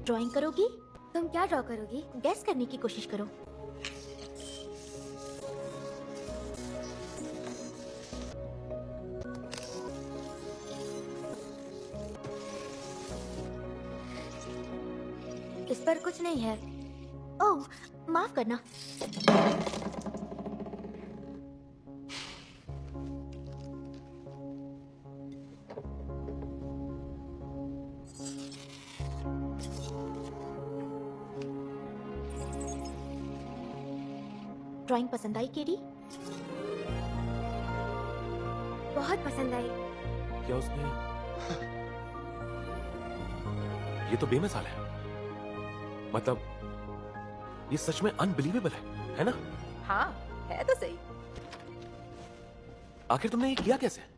Drawing करोगी? तुम क्या ड्रॉ करोगी? गेस करने की कोशिश करो। इस पर कुछ नहीं है। ओह, माफ करना। ड्राइंग पसंद आई केडी? बहुत पसंद आई। क्या उसने? ये तो बेमिसाल है। मतलब ये सच में अनबिलीवेबल है ना? हाँ, है तो सही। आखिर तुमने ये किया कैसे?